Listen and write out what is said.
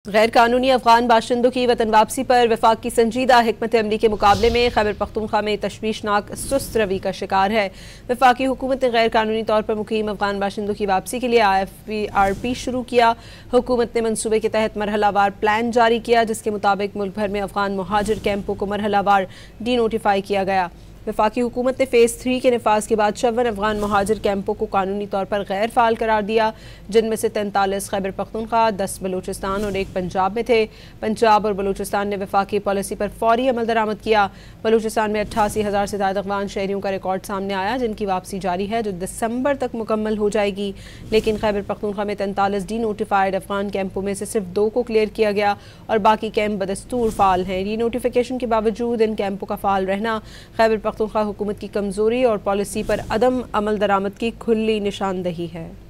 गैर कानूनी अफगान बाशिंदों की वतन वापसी पर वफाक की संजीदा हिकमत अमली के मुकाबले में खैबर पख्तूनख्वा में तशवीशनाक सुस्त रवि का शिकार है। वफाकी हुकूमत ने गैर कानूनी तौर पर मुकीम अफगान बाशिंदों की वापसी के लिए IFPRP शुरू किया। हुकूमत ने मनसूबे के तहत मरहलावार प्लान जारी किया, जिसके मुताबिक मुल्क भर में अफगान मुहाजिर कैंपों को मरहलावार डी नोटिफाई किया गया। वफाकी हुकूमत ने फ़ेज़ 3 के नफाज के बाद 56 अफगान मुहाजिर कैंपों को कानूनी तौर पर गैर फ़ाल करार दिया, जिनमें से 43 खैबर पख्तूनख्वा, 10 बलूचिस्तान और 1 पंजाब में थे। पंजाब और बलूचिस्तान ने वफाकी पॉलिसी पर फौरी अमल दरामद किया। बलूचिस्तान में 88,000 से ज़्यादा अफगान शहरियों का रिकॉर्ड सामने आया, जिनकी वापसी जारी है, जो दिसंबर तक मुकम्मल हो जाएगी। लेकिन खैबर पख्तूनख्वा में 43 डी नोटिफाइड अफगान कैंपों में से सिर्फ 2 को क्लियर किया गया और बाकी कैंप बदस्तूर फ़ाल हैं। डी नोटिफिकेशन के बावजूद इन कैंपों का फ़ाल रहना खैबर पख्तूनख्वा हुकूमत की कमज़ोरी और पॉलिसी पर अदम अमल दरामद की खुली निशानदही है।